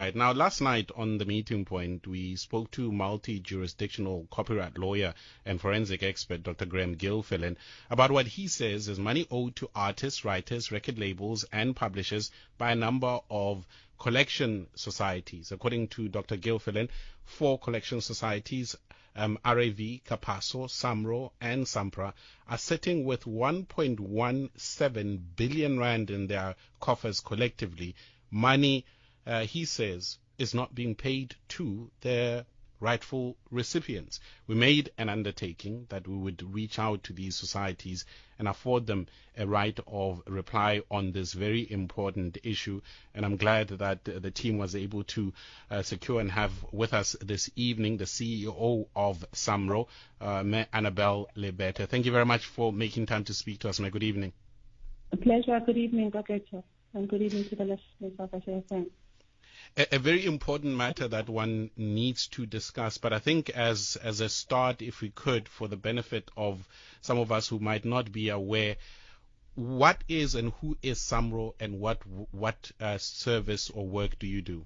right. Now, last night on the meeting point, we spoke to multi-jurisdictional copyright lawyer and forensic expert, Dr. Graham Gilfillan, about what he says is money owed to artists, writers, record labels, and publishers by a number of collection societies. According to Dr. Gilfillan, 4 collection societies, RAV, Capasso, SAMRO, and SAMPRA, are sitting with 1.17 billion rand in their coffers collectively. Money, he says, is not being paid to their rightful recipients. We made an undertaking that we would reach out to these societies and afford them a right of reply on this very important issue. And I'm glad that the team was able to secure and have with us this evening the CEO of SAMRO, Annabell Lebethe. Thank you very much for making time to speak to us, ma'am. Good evening. A pleasure. Good evening, Dr. And good evening to the listeners of SAFM. A very important matter that one needs to discuss, but I think as a start, if we could, for the benefit of some of us who might not be aware, what is and who is SAMRO, and what service or work do you do?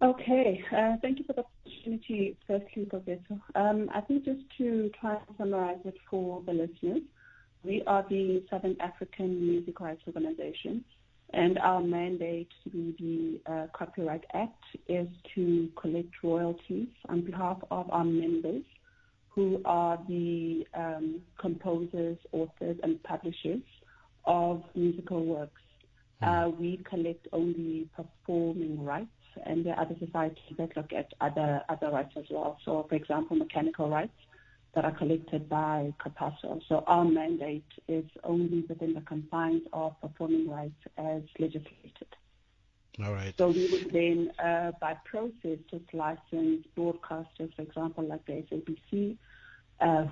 Okay, thank you for the opportunity, firstly, Professor. I think just to try and summarize it for the listeners, we are the Southern African Music Rights Organization. And our mandate through the Copyright Act is to collect royalties on behalf of our members, who are the composers, authors, and publishers of musical works. We collect only performing rights, and there are other societies that look at other rights as well. So, for example, mechanical rights that are collected by Capasso. So our mandate is only within the confines of performing rights as legislated. All right. So we would then, by process, just license broadcasters, for example, like the SABC,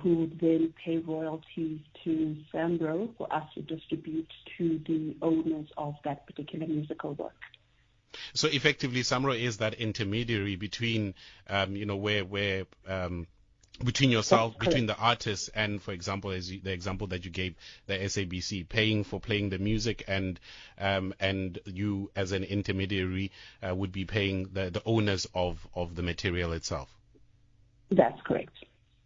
who would then pay royalties to SAMRO for us to distribute to the owners of that particular musical work. So effectively, SAMRO is that intermediary between, where between yourself, between the artists, and, for example, the example that you gave, the SABC paying for playing the music, and you as an intermediary would be paying the owners of the material itself. That's correct.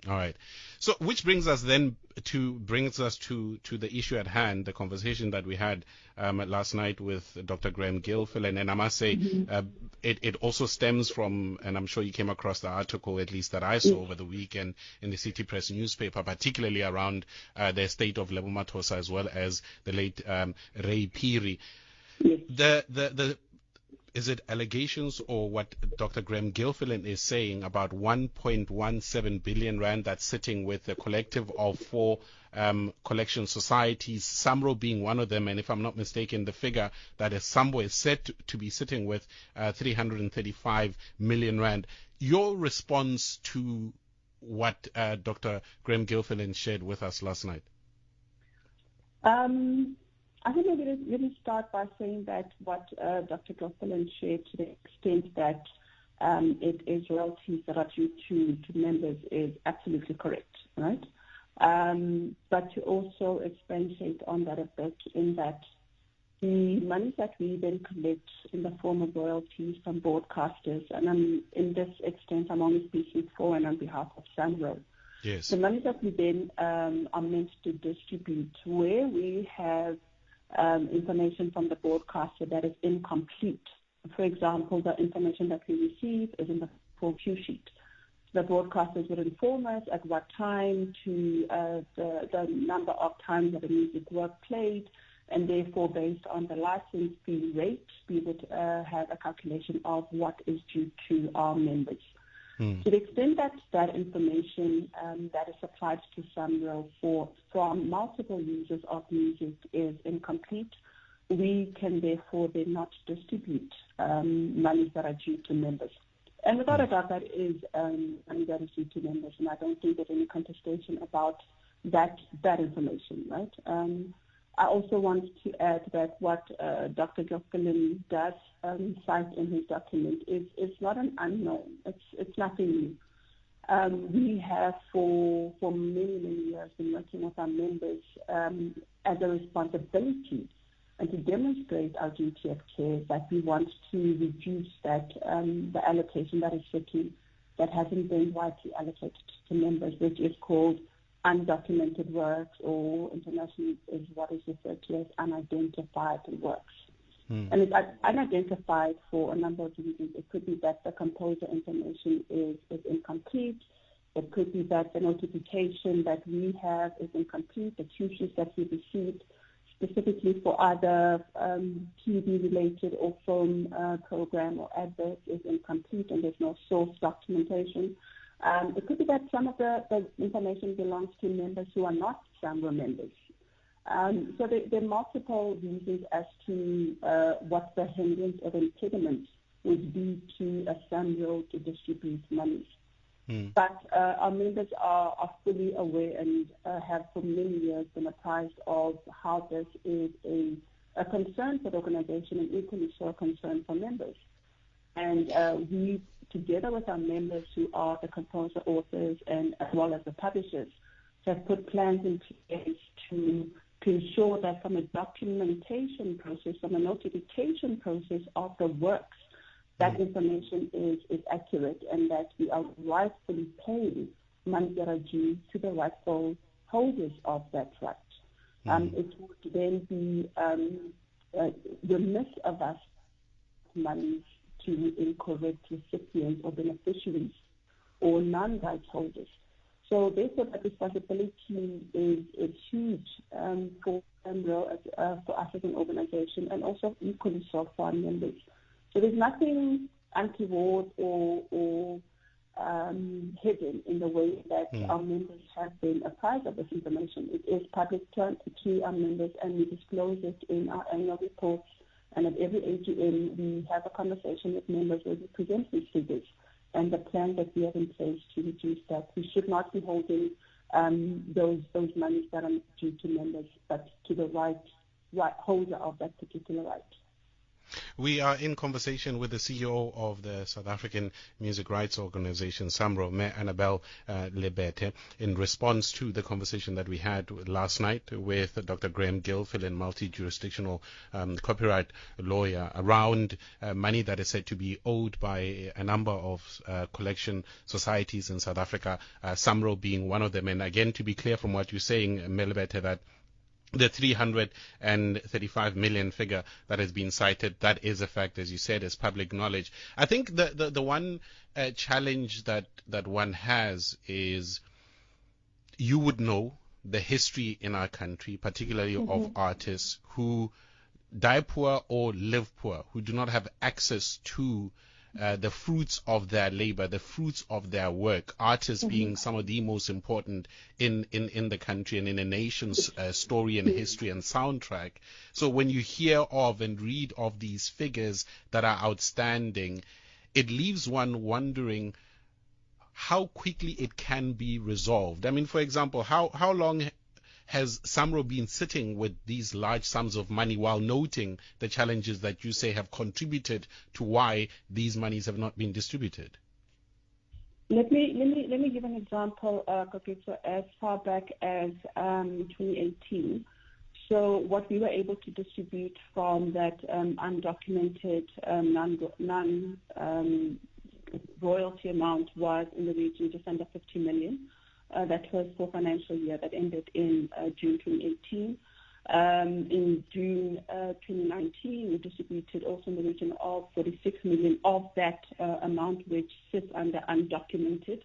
All right. So, which brings us then to the issue at hand, the conversation that we had last night with Dr. Graham Gilfillan. And I must say, it also stems from, and I'm sure you came across the article, at least that I saw over the weekend in the City Press newspaper, particularly around the estate of Lebo Mathosa, as well as the late Ray Phiri. Is it allegations or what Dr. Graham Gilfillan is saying about 1.17 billion rand that's sitting with a collective of 4 collection societies, SAMRO being one of them, and if I'm not mistaken, the figure that is SAMRO is said to be sitting with 335 million rand. Your response to what Dr. Graham Gilfillan shared with us last night? I think let me start by saying that what Dr. Gilfillan shared, to the extent that it is royalties that are due to members, is absolutely correct, right? But to also expatiate on that a bit, in that the money that we then collect in the form of royalties from broadcasters, and in this extent I'm only speaking for and on behalf of SAMRO. Yes. The money that we then are meant to distribute, where we have information from the broadcaster that is incomplete. For example, the information that we receive is in the full cue sheet. The broadcasters would inform us at what time, to the number of times that the music work played, and therefore, based on the license fee rate, we would have a calculation of what is due to our members. To the extent that that information that is supplied to SAMRO from multiple users of music is incomplete, we can therefore then not distribute monies that are due to members. And without a doubt, that is money that is due to members, and I don't think there's any contestation about that information, right? I also want to add that what Dr. Gilfillan does cite in his document is not an unknown. It's nothing new. We have for many years been working with our members as a responsibility and to demonstrate our duty of care, that we want to reduce that the allocation that is sitting, that hasn't been widely allocated to members, which is called undocumented works, or internationally is what is referred to as unidentified works. And it's unidentified for a number of reasons. It could be that the composer information is incomplete. It could be that the notification that we have is incomplete. The cues that we received specifically for other TV-related or film program or adverts is incomplete, and there's no source documentation. It could be that some of the information belongs to members who are not SAMRO members. So there are multiple reasons as to what the hindrance or impediment would be to a SAMRO to distribute monies. But our members are fully aware and have for many years been apprised of how this is a concern for the organization, and equally so a concern for members. And we, together with our members who are the composer, authors, and as well as the publishers, have put plans in place to ensure that from a documentation process, from a notification process of the works, that information is accurate, and that we are rightfully paying money that are due to the rightful holders of that right. It would then be remiss of us money to incorrect recipients or beneficiaries or non-rights holders. So therefore, the responsibility is huge for SAMRO, for us as an organization, and also equally so for our members. So there's nothing untoward or hidden in the way that our members have been apprised of this information. It is public to our members, and we disclose it in our annual reports. And at every AGM, we have a conversation with members where we present these figures and the plan that we have in place to reduce that. We should not be holding those monies that are due to members, but to the right holder of that particular right. We are in conversation with the CEO of the South African Music Rights Organization, SAMRO, Annabell Lebethe, in response to the conversation that we had last night with Dr. Graham Gilfillan, multi-jurisdictional copyright lawyer, around money that is said to be owed by a number of collection societies in South Africa, SAMRO being one of them. And again, to be clear from what you're saying, Lebethe, that the 335 million figure that has been cited, that is a fact, as you said, is public knowledge. I think the one challenge that one has is, you would know the history in our country, particularly of artists who die poor or live poor, who do not have access to the fruits of their labor, the fruits of their work, artists being some of the most important in the country and in a nation's story and history and soundtrack. So when you hear of and read of these figures that are outstanding, it leaves one wondering how quickly it can be resolved. I mean, for example, how long has SAMRO been sitting with these large sums of money, while noting the challenges that you say have contributed to why these monies have not been distributed? Let me give an example, so as far back as 2018. So what we were able to distribute from that undocumented non-royalty amount was in the region just under 50 million. That was for financial year that ended in June 2018. In June 2019, we distributed also in the region of 46 million of that amount, which sits under undocumented.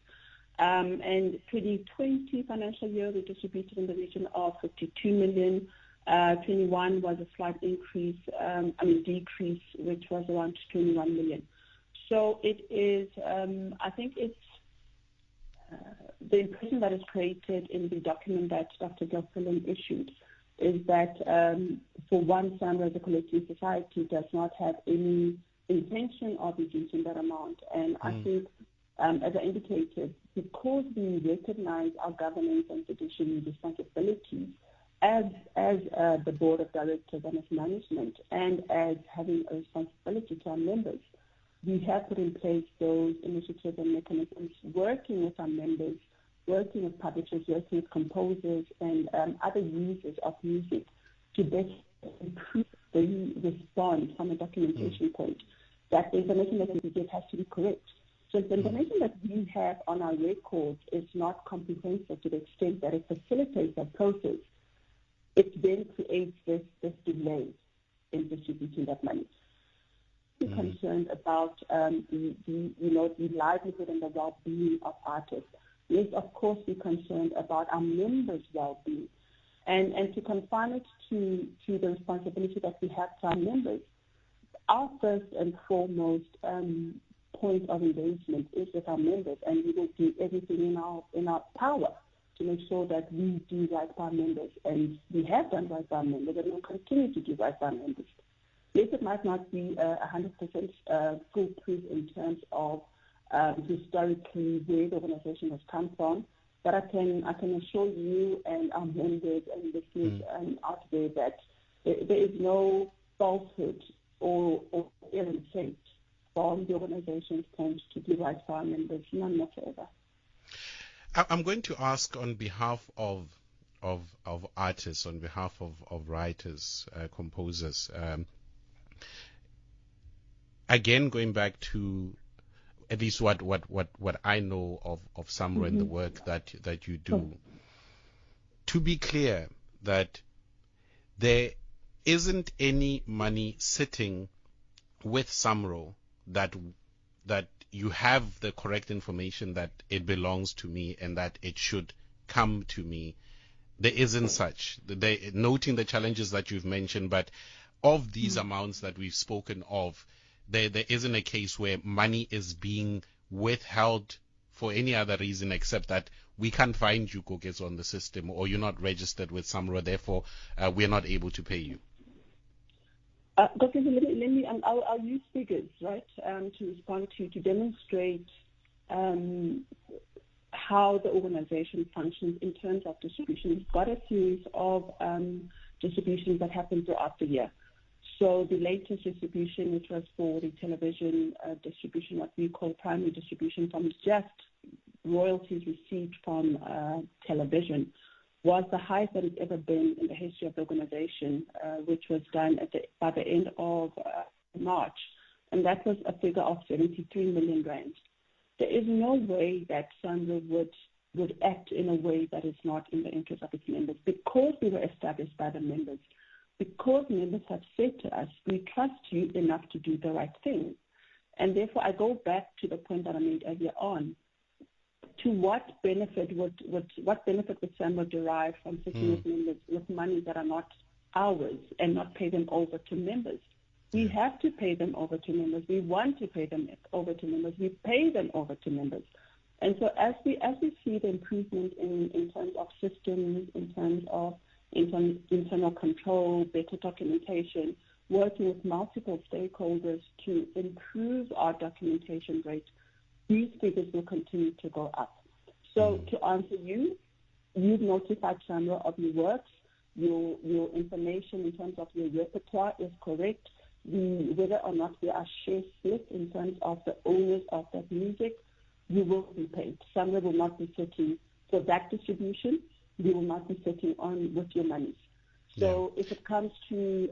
And 2020 financial year, we distributed in the region of 52 million. 21 was a slight decrease, which was around 21 million. So it is, I think it's, the impression that is created in the document that Dr. Gilfillan issued is that, for one, SAMRO as a collective society does not have any intention of reducing that amount. And I think, as I indicated, because we recognize our governance and fiduciary responsibilities as the board of directors and as management, and as having a responsibility to our members, we have put in place those initiatives and mechanisms, working with our members, working with publishers, working with composers and other users of music to best improve they respond from a documentation point, that the information that we get has to be correct. So the information that we have on our records is not comprehensive to the extent that it facilitates that process. It then creates this delay in distributing that money. We're concerned about the livelihood and the well-being of artists. Yes, of course, we're concerned about our members' well-being. And to confine it to the responsibility that we have to our members, our first and foremost point of engagement is with our members, and we will do everything in our power to make sure that we do right by our members. And we have done right by our members, and we will continue to do right by our members. Yes, it might not be 100% foolproof in terms of historically where the organization has come from, but I can assure you and our members and listeners out there that there is no falsehood or ill intent from the organization's point to do right for our members, none whatsoever. I'm going to ask on behalf of artists, on behalf of writers, composers. Again, going back to at least what I know of SAMRO and the work that you do. To be clear that there isn't any money sitting with SAMRO that you have the correct information that it belongs to me and that it should come to me. There isn't such. Noting the challenges that you've mentioned, but of these amounts that we've spoken of, there isn't a case where money is being withheld for any other reason except that we can't find you, Koketso, on the system, or you're not registered with SAMRO, therefore we're not able to pay you. Dr. I'll use figures, right, to respond to demonstrate how the organization functions in terms of distribution. We've got a series of distributions that happen throughout the year. So the latest distribution, which was for the television distribution, what we call primary distribution from just royalties received from television, was the highest that it's ever been in the history of the organization, which was done by the end of March. And that was a figure of 73 million rand. There is no way that SAMRO would act in a way that is not in the interest of its members, because we were established by the members. Because members have said to us, we trust you enough to do the right thing. And therefore, I go back to the point that I made earlier on. To what benefit would SAMRO derive from sitting with members with money that are not ours and not pay them over to members? We have to pay them over to members. We want to pay them over to members. We pay them over to members. And so as we see the improvement in terms of systems, in terms of internal control, better documentation, working with multiple stakeholders to improve our documentation rate, these figures will continue to go up. So to answer you, you've notified SAMRO of your works. Your information in terms of your repertoire is correct. Whether or not there are share splits in terms of the owners of that music, you will be paid. SAMRO will not be sitting for that distribution. You will not be sitting on with your monies. So if it comes to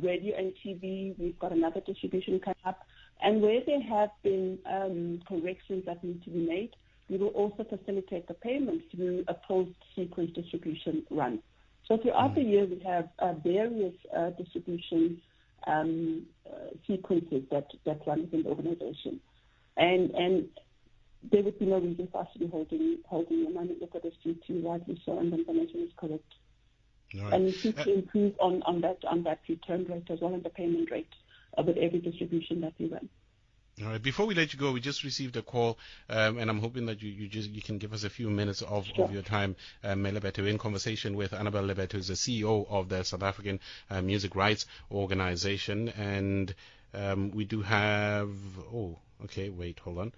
radio and TV, we've got another distribution coming up. And where there have been corrections that need to be made, we will also facilitate the payments through a post-sequence distribution run. So throughout the year, we have various distribution sequences that run within the organization. And there would be no reason for us to be holding your money if it is due to rightly so, and the information is correct. Right. And we seek to improve on that return rate as well, and the payment rate with every distribution that we run. All right. Before we let you go, we just received a call, and I'm hoping that you can give us a few minutes of your time, Lebethe. We're in conversation with Annabell Lebethe, who's the CEO of the South African Music Rights Organization, and we do have. Oh, okay. Wait, hold on.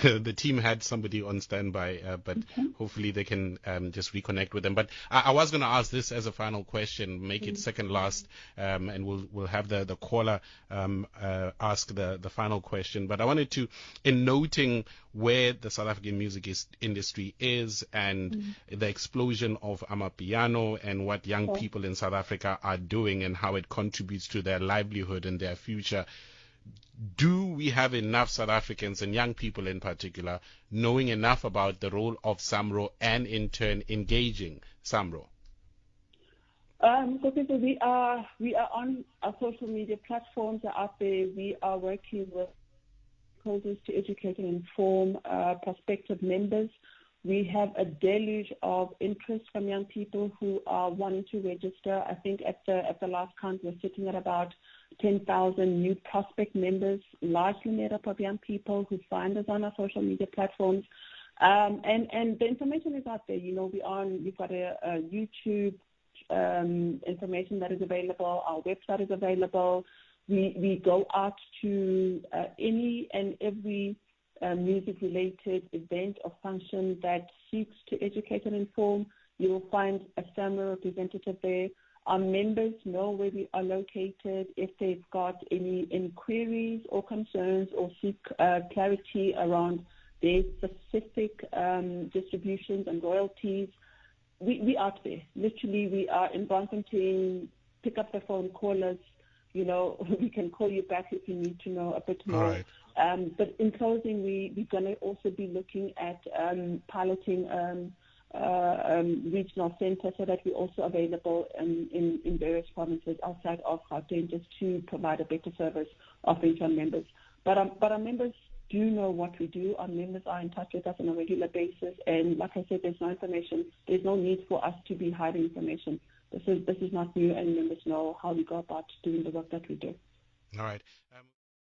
the team had somebody on standby, but hopefully they can just reconnect with them. But I was going to ask this as a final question, make it second last, and we'll have the caller ask the final question. But I wanted to, in noting where the South African music industry is and the explosion of Amapiano and what young people in South Africa are doing and how it contributes to their livelihood and their future, do we have enough South Africans and young people in particular knowing enough about the role of SAMRO and in turn engaging SAMRO? So people, we are on our social media platforms are out there. We are working with stakeholders to educate and inform prospective members. We have a deluge of interest from young people who are wanting to register. I think at the last count, we're sitting at about 10,000 new prospect members, largely made up of young people who find us on our social media platforms. And the information is out there. You know, we've got a YouTube information that is available. Our website is available. We go out to any and every music-related event or function that seeks to educate and inform. You will find a SAMRO representative there. Our members know where we are located. If they've got any inquiries or concerns or seek clarity around their specific distributions and royalties, we out there. Literally, we are in Bloemfontein. Pick up the phone, call us. You know, we can call you back if you need to know a bit more. Right. But in closing, we're going to also be looking at piloting regional centers so that we're also available in various provinces outside of Gauteng, just to provide a better service offering to our members. But our members do know what we do. Our members are in touch with us on a regular basis, and like I said, there's no information. There's no need for us to be hiding information. This is not new, and members know how we go about doing the work that we do. All right.